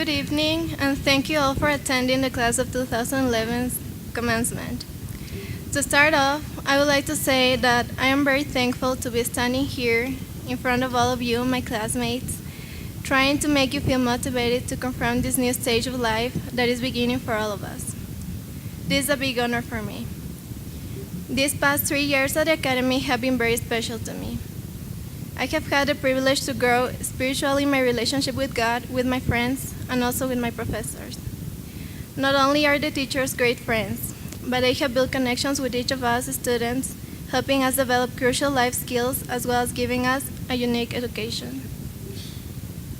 Good evening, and thank you all for attending the class of 2011's commencement. To start off, I would like to say that I am very thankful to be standing here in front of all of you, my classmates, trying to make you feel motivated to confront this new stage of life that is beginning for all of us. This is a big honor for me. These past 3 years at the Academy have been very special to me. I have had the privilege to grow spiritually in my relationship with God, with my friends, and also with my professors. Not only are the teachers great friends, but they have built connections with each of us students, helping us develop crucial life skills as well as giving us a unique education.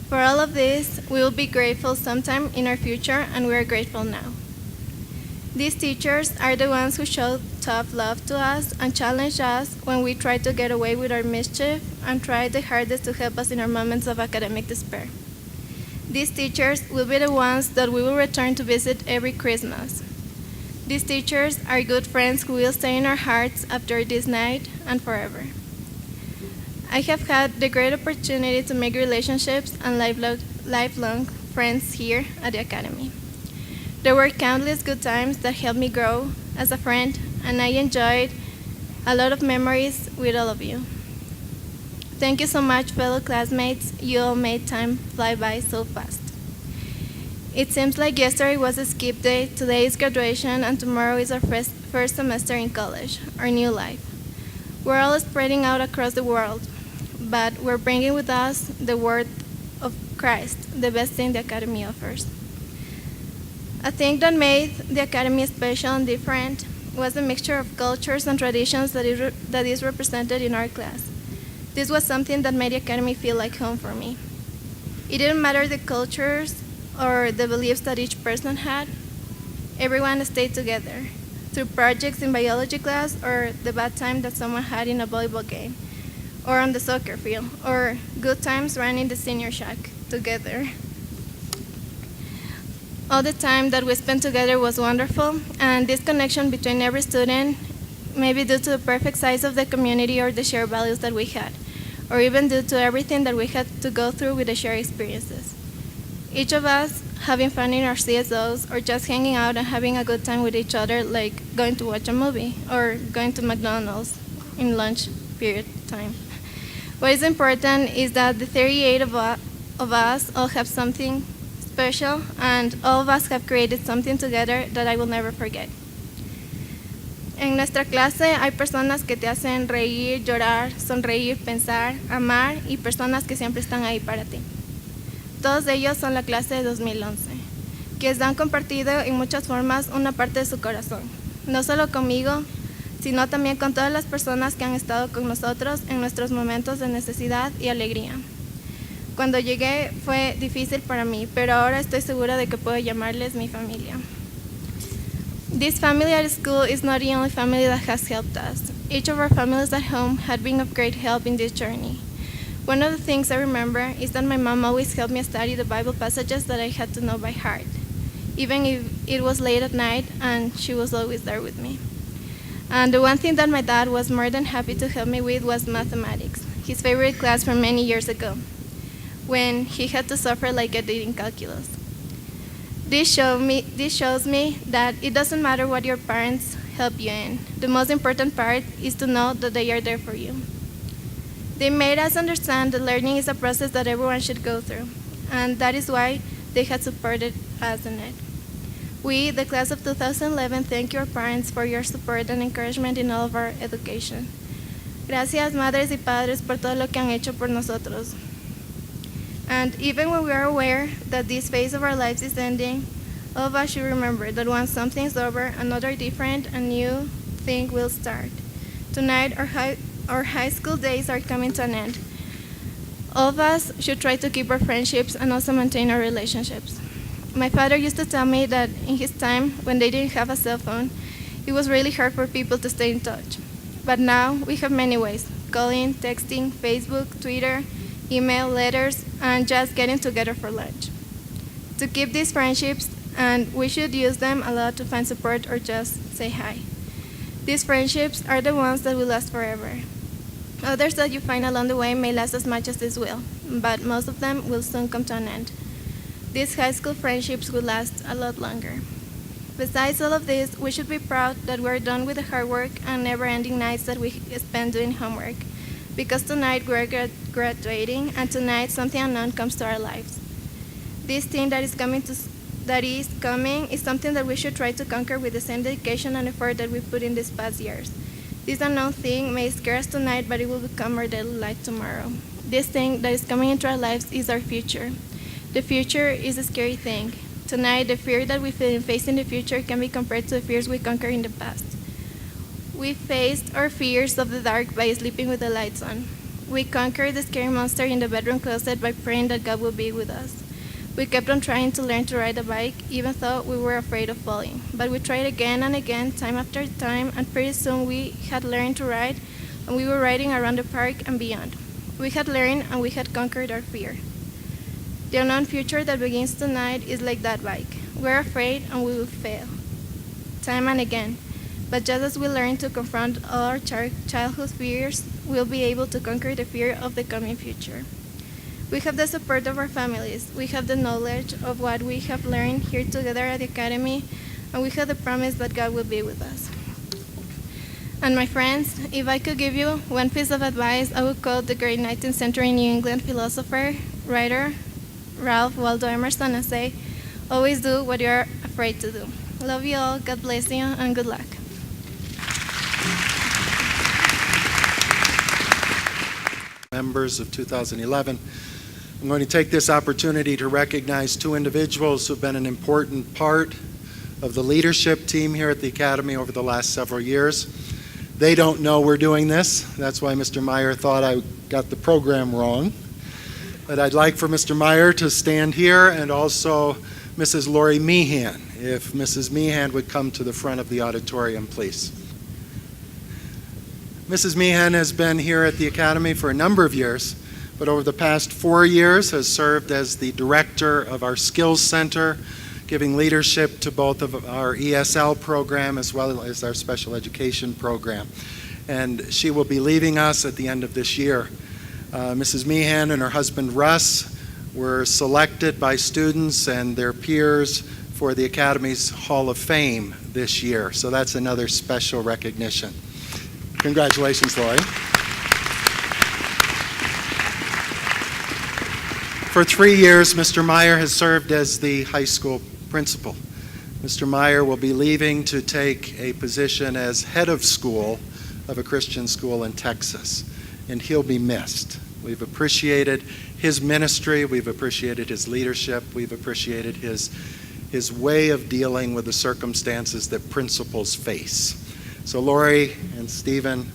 For all of this, we will be grateful sometime in our future, and we are grateful now. These teachers are the ones who showed tough love to us and challenged us when we tried to get away with our mischief and tried the hardest to help us in our moments of academic despair. These teachers will be the ones that we will return to visit every Christmas. These teachers are good friends who will stay in our hearts after this night and forever. I have had the great opportunity to make relationships and lifelong friends here at the Academy. There were countless good times that helped me grow as a friend, and I enjoyed a lot of memories with all of you. Thank you so much, fellow classmates. You all made time fly by so fast. It seems like yesterday was a skip day, today is graduation, and tomorrow is our first semester in college, our new life. We're all spreading out across the world, but we're bringing with us the word of Christ, the best thing the Academy offers. A thing that made the Academy special and different was the mixture of cultures and traditions that is represented in our class. This was something that made the Academy feel like home for me. It didn't matter the cultures or the beliefs that each person had. Everyone stayed together through projects in biology class or the bad time that someone had in a volleyball game or on the soccer field or good times running the senior shack together. All the time that we spent together was wonderful, and this connection between every student may be due to the perfect size of the community or the shared values that we had, or even due to everything that we had to go through with the shared experiences. Each of us having fun in our CSOs or just hanging out and having a good time with each other, like going to watch a movie or going to McDonald's in lunch period time. What is important is that the 38 of us all have something special, and all of us have created something together that I will never forget. En nuestra clase hay personas que te hacen reír, llorar, sonreír, pensar, amar y personas que siempre están ahí para ti. Todos ellos son la clase de 2011, quienes han compartido en muchas formas una parte de su corazón, no solo conmigo, sino también con todas las personas que han estado con nosotros en nuestros momentos de necesidad y alegría. Cuando llegué fue difícil para mí, pero ahora estoy segura de que puedo llamarles mi familia. This family at school is not the only family that has helped us. Each of our families at home had been of great help in this journey. One of the things I remember is that my mom always helped me study the Bible passages that I had to know by heart, even if it was late at night, and she was always there with me. And the one thing that my dad was more than happy to help me with was mathematics, his favorite class from many years ago, when he had to suffer like I did in calculus. This shows me that it doesn't matter what your parents help you in. The most important part is to know that they are there for you. They made us understand that learning is a process that everyone should go through, and that is why they had supported us in it. We, the class of 2011, thank your parents for your support and encouragement in all of our education. Gracias, madres y padres, por todo lo que han hecho por nosotros. And even when we are aware that this phase of our lives is ending, all of us should remember that once something's over, another different and new thing will start. Tonight, our high school days are coming to an end. All of us should try to keep our friendships and also maintain our relationships. My father used to tell me that in his time, when they didn't have a cell phone, it was really hard for people to stay in touch. But now, we have many ways: calling, texting, Facebook, Twitter, email, letters, and just getting together for lunch. To keep these friendships, and we should use them a lot to find support or just say hi. These friendships are the ones that will last forever. Others that you find along the way may last as much as this will, but most of them will soon come to an end. these high school friendships will last a lot longer. Besides all of this, we should be proud that we're done with the hard work and never-ending nights that we spend doing homework, because tonight we're graduating, and tonight something unknown comes to our lives. This thing that is coming is something that we should try to conquer with the same dedication and effort that we've put in these past years. This unknown thing may scare us tonight, but it will become our daily life tomorrow. This thing that is coming into our lives is our future. The future is a scary thing. Tonight, the fear that we feel in facing the future can be compared to the fears we conquered in the past. We faced our fears of the dark by sleeping with the lights on. We conquered the scary monster in the bedroom closet by praying that God would be with us. We kept on trying to learn to ride a bike, even though we were afraid of falling. But we tried again and again, time after time, and pretty soon we had learned to ride, and we were riding around the park and beyond. We had learned and we had conquered our fear. The unknown future that begins tonight is like that bike. We're afraid and we will fail, time and again. But just as we learn to confront all our childhood fears, we'll be able to conquer the fear of the coming future. We have the support of our families. We have the knowledge of what we have learned here together at the Academy, and we have the promise that God will be with us. And my friends, if I could give you one piece of advice, I would quote the great 19th century New England philosopher, writer, Ralph Waldo Emerson, and say, "Always do what you're afraid to do." Love you all, God bless you, and good luck. Members of 2011. I'm going to take this opportunity to recognize two individuals who have been an important part of the leadership team here at the Academy over the last several years. They don't know we're doing this. That's why Mr. Meyer thought I got the program wrong. But I'd like for Mr. Meyer to stand here, and also Mrs. Lori Meehan. If Mrs. Meehan would come to the front of the auditorium, please. Mrs. Meehan has been here at the Academy for a number of years, but over the past 4 years has served as the director of our Skills Center, giving leadership to both of our ESL program as well as our special education program. And she will be leaving us at the end of this year. Mrs. Meehan and her husband Russ were selected by students and their peers for the Academy's Hall of Fame this year. So that's another special recognition. Congratulations, Lori. For 3 years, Mr. Meyer has served as the high school principal. Mr. Meyer will be leaving to take a position as head of school of a Christian school in Texas, and he'll be missed. We've appreciated his ministry, we've appreciated his leadership, we've appreciated his way of dealing with the circumstances that principals face. So Lori and Stephen,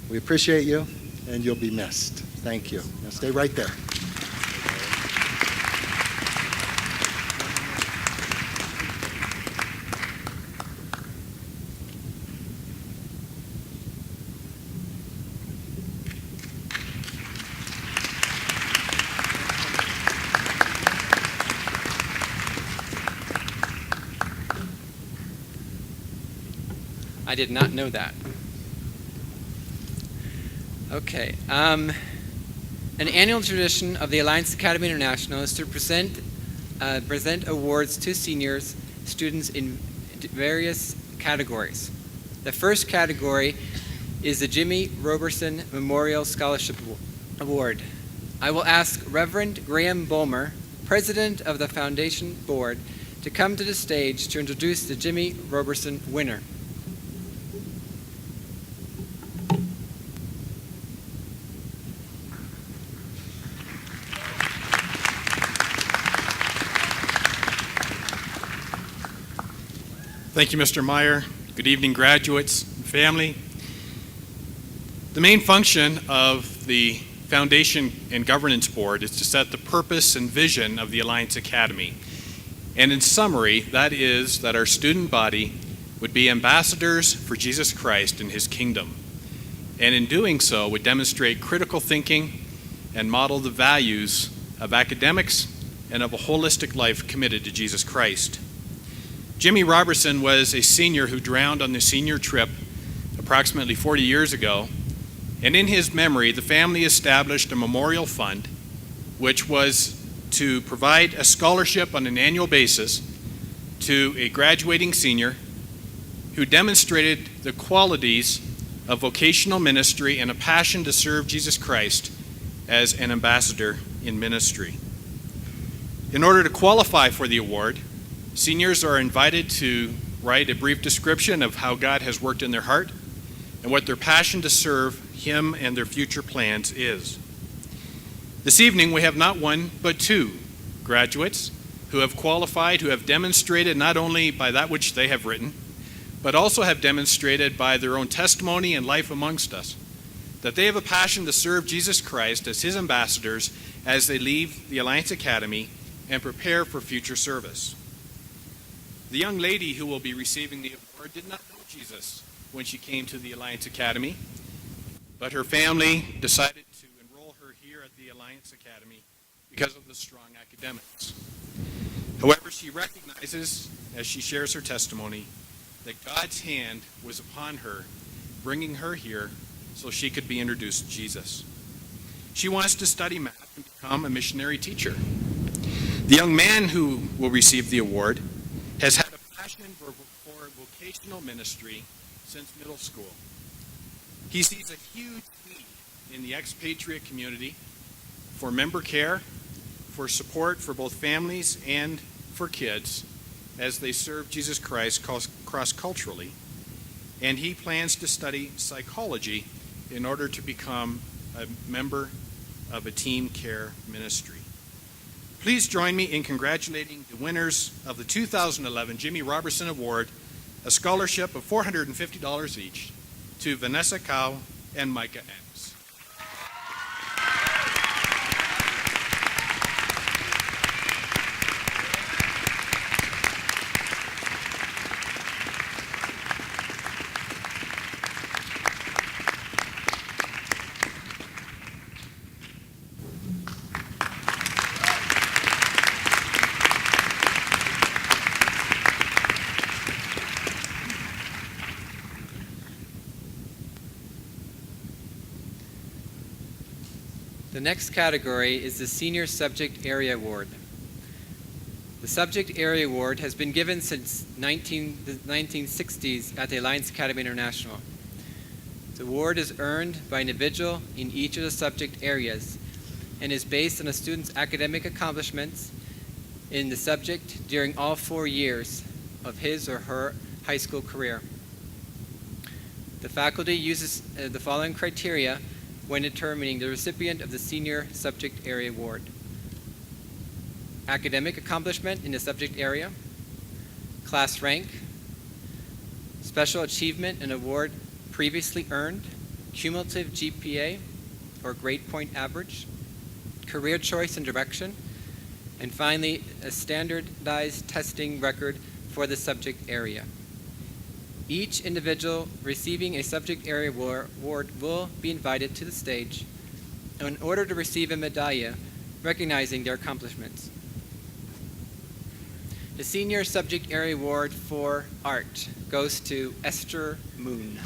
we appreciate you, and you'll be missed. Thank you. Now stay right there. I did not know that. Okay. An annual tradition of the Alliance Academy International is to present awards to seniors, students in various categories. The first category is the Jimmy Roberson Memorial Scholarship Award. I will ask Reverend Graham Bulmer, President of the Foundation Board, to come to the stage to introduce the Jimmy Roberson winner. Thank you, Mr. Meyer. Good evening, graduates and family. The main function of the Foundation and Governance Board is to set the purpose and vision of the Alliance Academy. And in summary, that is that our student body would be ambassadors for Jesus Christ and his kingdom. And in doing so, would demonstrate critical thinking and model the values of academics and of a holistic life committed to Jesus Christ. Jimmy Roberson was a senior who drowned on the senior trip approximately 40 years ago, and in his memory, the family established a memorial fund, which was to provide a scholarship on an annual basis to a graduating senior who demonstrated the qualities of vocational ministry and a passion to serve Jesus Christ as an ambassador in ministry. In order to qualify for the award, seniors are invited to write a brief description of how God has worked in their heart and what their passion to serve Him and their future plans is. This evening we have not one but two graduates who have qualified, who have demonstrated not only by that which they have written, but also have demonstrated by their own testimony and life amongst us that they have a passion to serve Jesus Christ as His ambassadors as they leave the Alliance Academy and prepare for future service. The young lady who will be receiving the award did not know Jesus when she came to the Alliance Academy, but her family decided to enroll her here at the Alliance Academy because of the strong academics. However, she recognizes, as she shares her testimony, that God's hand was upon her, bringing her here so she could be introduced to Jesus. She wants to study math and become a missionary teacher. The young man who will receive the award has had a passion for vocational ministry since middle school. He sees a huge need in the expatriate community for member care, for support for both families and for kids as they serve Jesus Christ cross-culturally. And he plans to study psychology in order to become a member of a team care ministry. Please join me in congratulating the winners of the 2011 Jimmy Robertson Award, a scholarship of $450 each, to Vanessa Cow and Micah Enns. The next category is the Senior Subject Area Award. The Subject Area Award has been given since the 1960s at the Alliance Academy International. The award is earned by an individual in each of the subject areas and is based on a student's academic accomplishments in the subject during all 4 years of his or her high school career. The faculty uses the following criteria when determining the recipient of the Senior Subject Area Award: academic accomplishment in the subject area, class rank, special achievement and award previously earned, cumulative GPA or grade point average, career choice and direction, and finally, a standardized testing record for the subject area. Each individual receiving a subject area award will be invited to the stage in order to receive a medalla recognizing their accomplishments. The Senior Subject Area Award for Art goes to Esther Moon.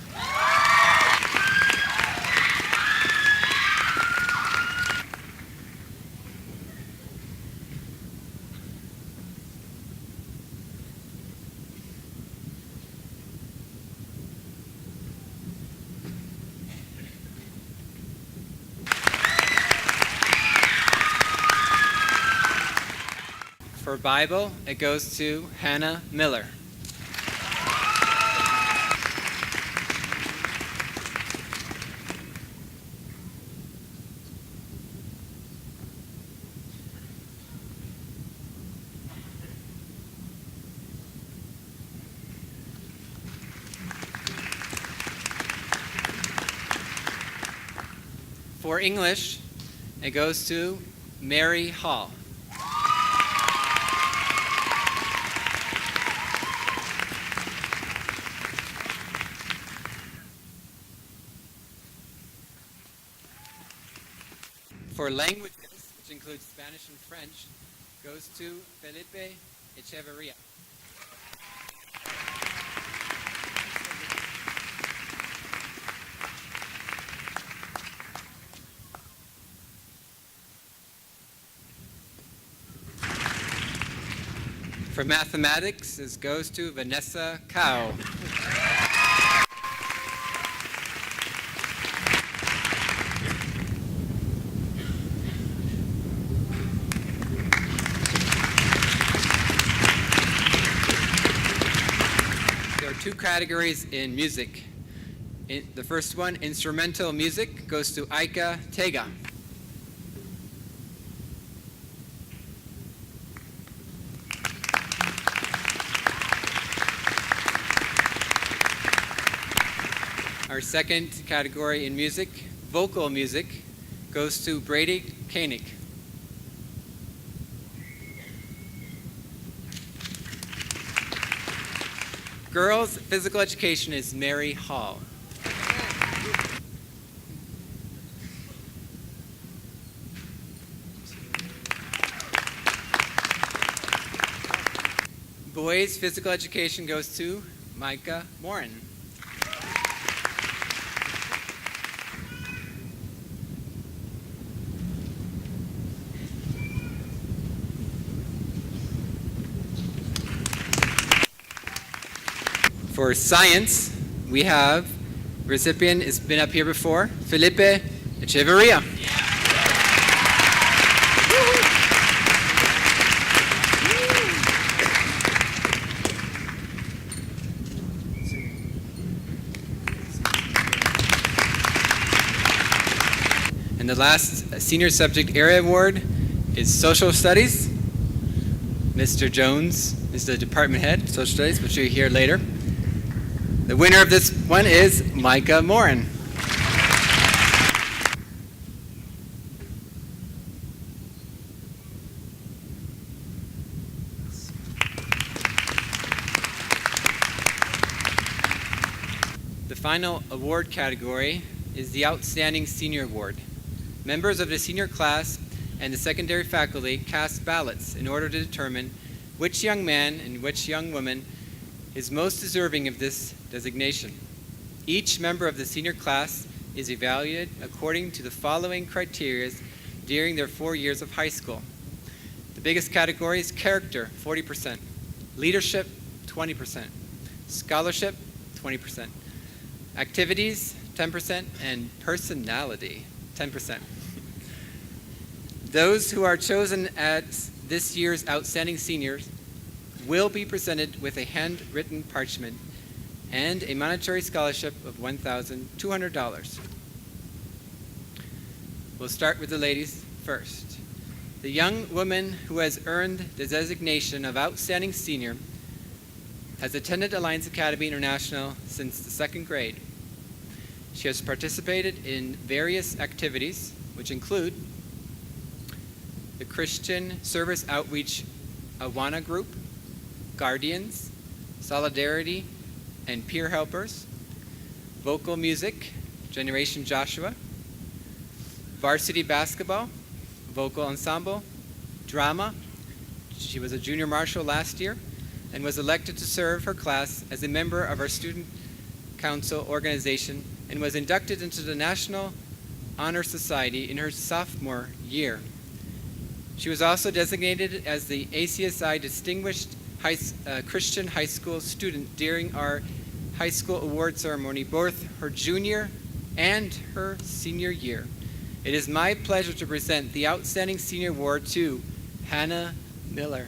For Bible, it goes to Hannah Miller. For English, it goes to Mary Hall. For languages, which includes Spanish and French, goes to Felipe Echeverria. For mathematics, this goes to Vanessa Cow. There are two categories in music. The first one, instrumental music, goes to Aika Tega. Our second category in music, vocal music, goes to Brady Koenig. Girls' physical education is Mary Hall. Boys' physical education goes to Micah Morin. For science, we have recipient has been up here before, Felipe Echeverria. And the last senior subject area award is social studies. Mr. Jones is the department head of social studies, which you'll hear later. The winner of this one is Micah Morin. The final award category is the Outstanding Senior Award. Members of the senior class and the secondary faculty cast ballots in order to determine which young man and which young woman is most deserving of this designation. Each member of the senior class is evaluated according to the following criteria during their 4 years of high school. The biggest category is character, 40%, leadership, 20%, scholarship, 20%, activities, 10%, and personality, 10%. Those who are chosen as this year's outstanding seniors will be presented with a handwritten parchment and a monetary scholarship of $1,200. We'll start with the ladies first. The young woman who has earned the designation of Outstanding Senior has attended Alliance Academy International since the 2nd grade. She has participated in various activities, which include the Christian Service Outreach Awana Group, Guardians, Solidarity, and Peer Helpers, vocal music, Generation Joshua, varsity basketball, vocal ensemble, drama. She was a junior marshal last year and was elected to serve her class as a member of our student council organization and was inducted into the National Honor Society in her sophomore year. She was also designated as the ACSI Distinguished Christian High School student during our high school award ceremony, both her junior and her senior year. It is my pleasure to present the Outstanding Senior Award to Hannah Miller.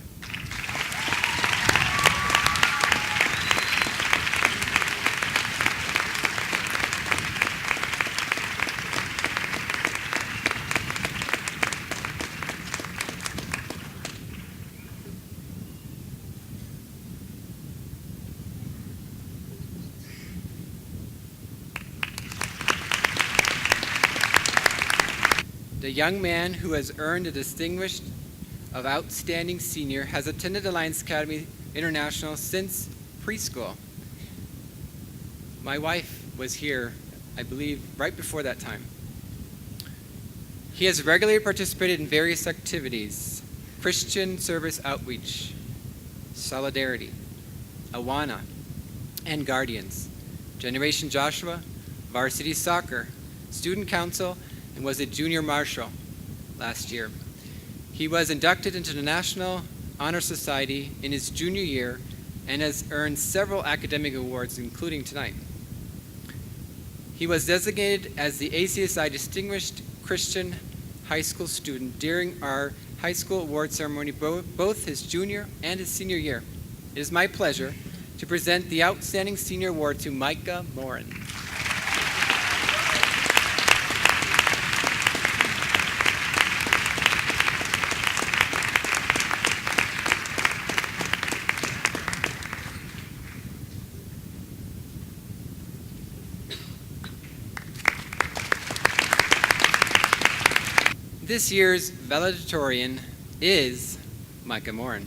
The young man who has earned the distinguished of Outstanding Senior has attended Alliance Academy International since preschool. My wife was here, I believe, right before that time. He has regularly participated in various activities: Christian Service Outreach, Solidarity, Awana, and Guardians, Generation Joshua, varsity soccer, student council, and was a junior marshal last year. He was inducted into the National Honor Society in his junior year and has earned several academic awards, including tonight. He was designated as the ACSI Distinguished Christian High School Student during our high school award ceremony, both his junior and his senior year. It is my pleasure to present the Outstanding Senior Award to Micah Morin. This year's valedictorian is Micah Morin.